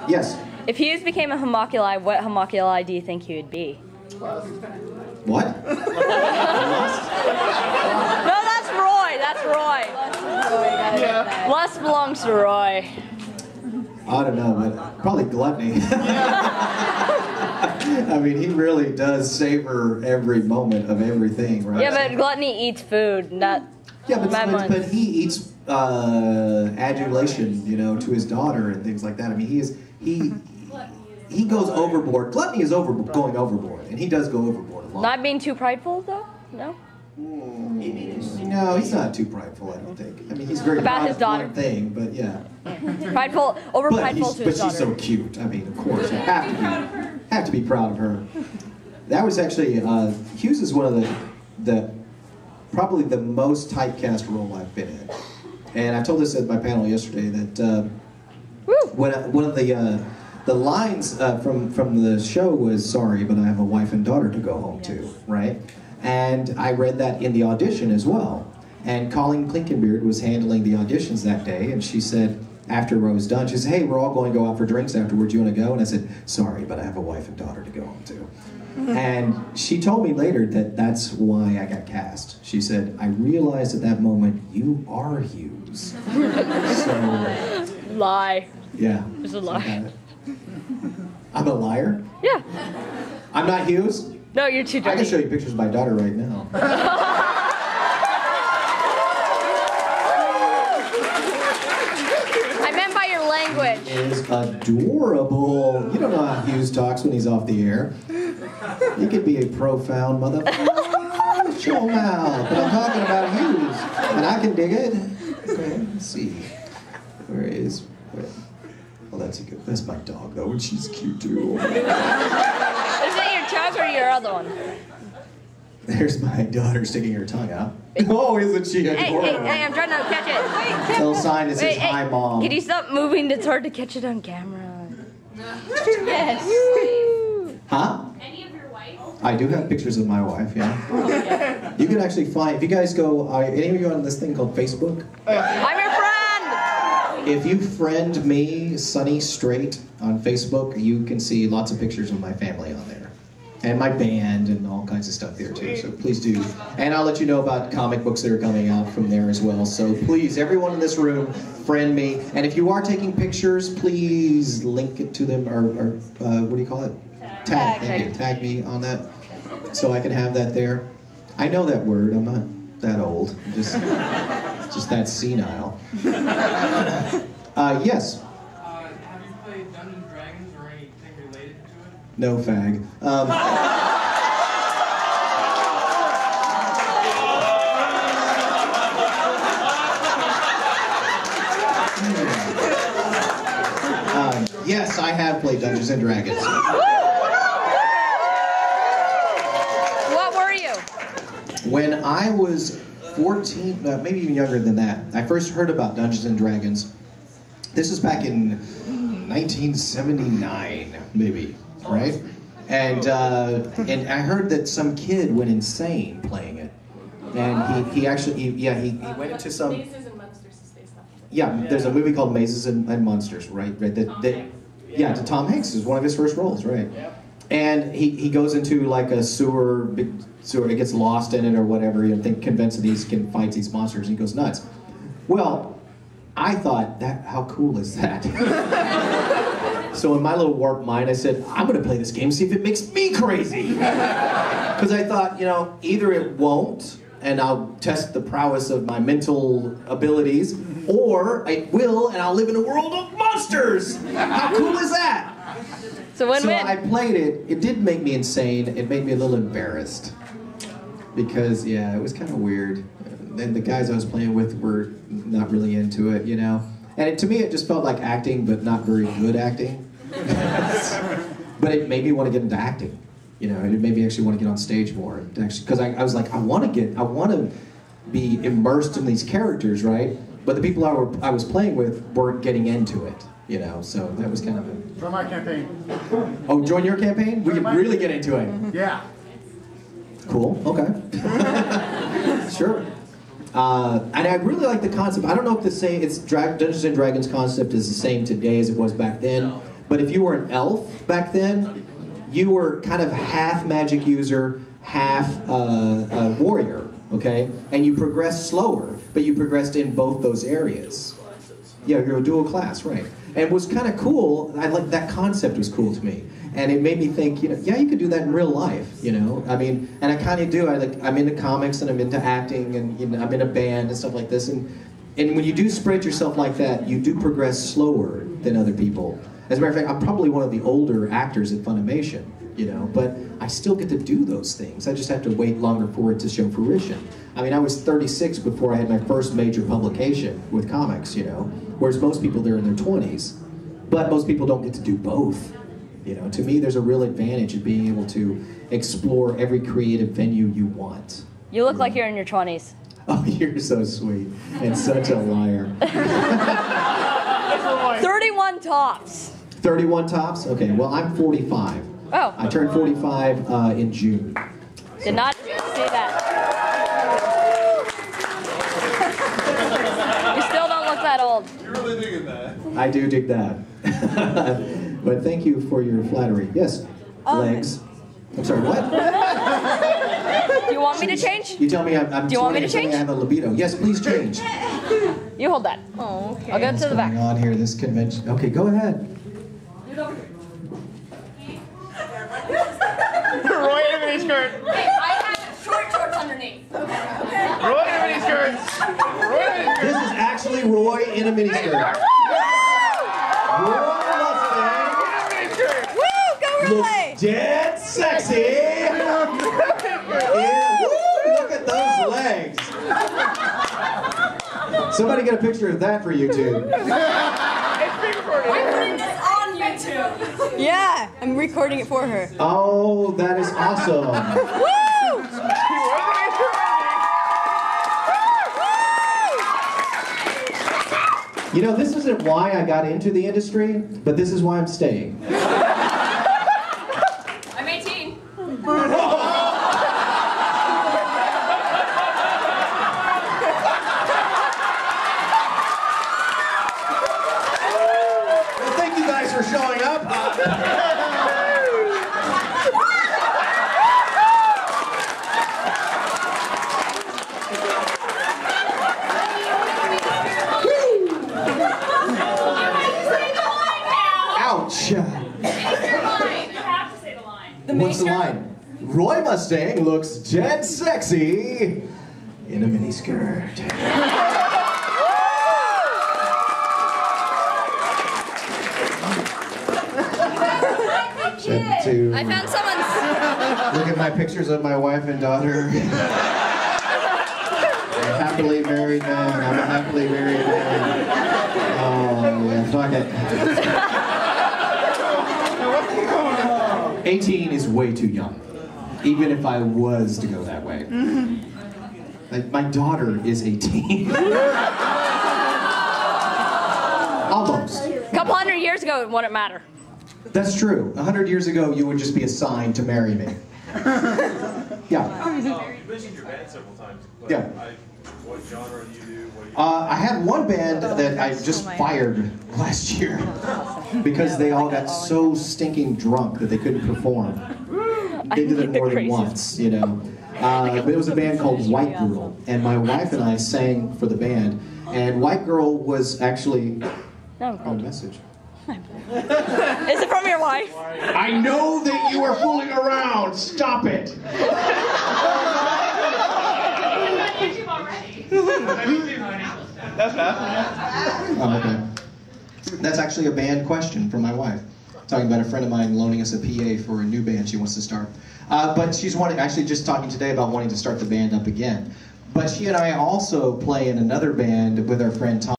Yes. If Hughes became a homunculi, what homunculi do you think he would be? What? No, that's Roy. That's Roy. Yeah. Les belongs to Roy. I don't know, but probably gluttony. I mean, he really does savor every moment of everything, right? Yeah, but gluttony eats food, not. Yeah, but he eats adulation, you know, to his daughter and things like that. I mean, he goes overboard. Gluttony is going overboard, and he does go overboard a lot. Not being too prideful, though? No? No, he's not too prideful, I don't think. I mean, he's very About proud his of daughter. one thing, but yeah. Prideful, over prideful to his daughter. But she's so cute. I mean, of course, you have to be proud of her. That was actually, Hughes is one of the probably the most typecast role I've been in. And I told this at my panel yesterday that one of the lines from the show was, "Sorry, but I have a wife and daughter to go home to," right? And I read that in the audition as well. And Colleen Klinkenbeard was handling the auditions that day, and she said, after I was done, she said, "Hey, we're all going to go out for drinks afterwards. You want to go?" And I said, "Sorry, but I have a wife and daughter to go home to." And she told me later that that's why I got cast. She said, "I realized at that moment, you are Hughes." So, lie. yeah. It's a lie. I'm a liar? Yeah. I'm not Hughes? No, you're too dirty. I can show you pictures of my daughter right now. I meant by your language. Is adorable. You don't know how Hughes talks when he's off the air. He could be a profound motherfucker. Show him out. But I'm talking about Hughes, and I can dig it. Okay, let's see. Where is? Oh, that's a good. That's my dog though, and she's cute too. Is it your Chuck or your other one? There's my daughter sticking her tongue out. Oh, isn't she adorable? Hey, I'm trying to catch it. Tell sign that says hi, Mom. Can you stop moving? It's hard to catch it on camera. Yes. Huh? Any of your wife? I do have pictures of my wife, yeah. You can actually find, if you guys go, any of you on this thing called Facebook? I'm your friend! If you friend me, Sonny Strait, on Facebook, you can see lots of pictures of my family on there. And my band and all kinds of stuff there too, so please do. And I'll let you know about comic books that are coming out from there as well. So please, everyone in this room, friend me. And if you are taking pictures, please link it to them, or what do you call it? Tag. Thank you. Tag me on that, so I can have that there. I know that word, I'm not that old. I'm just that senile. Yes? Have you played Dungeons & Dragons or anything related to it? No fag. Yes, I have played Dungeons & Dragons. What were you? When I was 14, maybe even younger than that, I first heard about Dungeons & Dragons. This was back in 1979, maybe, right? And I heard that some kid went insane playing it. And he went into some... Mazes and Monsters is based off of it. Yeah, there's a movie called Mazes and Monsters, right? Yeah, Tom Hanks is one of his first roles, right? And he goes into like a big sewer, he gets lost in it or whatever, you know, convinced that he can fight these monsters, and he goes nuts. Well, I thought, how cool is that? So in my little warped mind, I said, I'm going to play this game, see if it makes me crazy. Because I thought, you know, either it won't, and I'll test the prowess of my mental abilities, or it will, and I'll live in a world of monsters! How cool is that? So I played it. It did make me insane. It made me a little embarrassed. Because, yeah, it was kind of weird. And the guys I was playing with were not really into it, you know? And to me, it just felt like acting, but not very good acting. But it made me want to get into acting. You know, it made me actually want to get on stage more. Because I was like, I want to be immersed in these characters, right? But the people I was playing with weren't getting into it, you know? So that was kind of a... Join my campaign. Oh, join your campaign? We can really get into it. Yeah. Cool, okay. Sure. And I really like the concept. I don't know if Dungeons and Dragons concept is the same today as it was back then. But if you were an elf back then, you were kind of half magic user, half warrior, okay? And you progressed slower, but you progressed in both those areas. Yeah, you're a dual class, right? And it was kind of cool. I like that concept was cool to me. And it made me think, you know, yeah, you could do that in real life, you know? I mean, and I kind of do. I'm into comics and I'm into acting and, you know, I'm in a band and stuff like this. And when you do spread yourself like that, you do progress slower than other people. As a matter of fact, I'm probably one of the older actors at Funimation, you know, but I still get to do those things. I just have to wait longer for it to show fruition. I mean, I was 36 before I had my first major publication with comics, you know, whereas most people, they're in their 20s. But most people don't get to do both. You know, to me, there's a real advantage of being able to explore every creative venue you want. You look like you're in your 20s. Oh, you're so sweet and such a liar. 31 tops. 31 tops? Okay, well, I'm 45. Oh. I turned 45 in June. Did not see that. You still don't look that old. You're really digging that. I do dig that. But thank you for your flattery. Yes, legs. I'm sorry, what? Do you want me to change? You tell me I'm Do you want me to 20 and change? I have a libido. Yes, please change. You hold that. Oh, okay. I'll go to the back. What's going on here, this convention? Okay, go ahead. Roy in a miniskirt. Hey, I have short shorts underneath. Roy in a miniskirt. Roy in a miniskirt. This is actually Roy in a miniskirt. Roy Mustang Woo! Go looks Roy! dead sexy. Yeah, woo, look at those legs. Somebody get a picture of that for YouTube. It's being recorded. I'm putting this on YouTube. Yeah, I'm recording it for her. Oh, that is awesome. Woo! You know, this isn't why I got into the industry, but this is why I'm staying. I'm 18. Well, thank you guys for showing up. Ouch. Your line. You have to say the line. What's the line? Roy Mustang looks dead sexy in a miniskirt. I found someone's. Look at my pictures of my wife and daughter. I'm a happily married man. I'm a happily married man. Oh, yeah, fuck it. 18 is way too young, even if I was to go that way. Like, my daughter is 18. Almost. A couple hundred years ago, it wouldn't matter. That's true. 100 years ago, you would just be assigned to marry me. Yeah. You mentioned your band several times. But Yeah. What genre do you do? What do you I had one band that I just fired last year because they all got so stinking drunk that they couldn't perform. They did it more than once, you know. But it was a band called White Girl, and my wife and I sang for the band. And White Girl was actually a message. Is it from your wife? I know that you are fooling around. Stop it. YouTube already. That's fast. Oh, okay. That's actually a band question from my wife. Talking about a friend of mine loaning us a PA for a new band she wants to start. But she's actually just talking today about wanting to start the band up again. But she and I also play in another band with our friend Tom.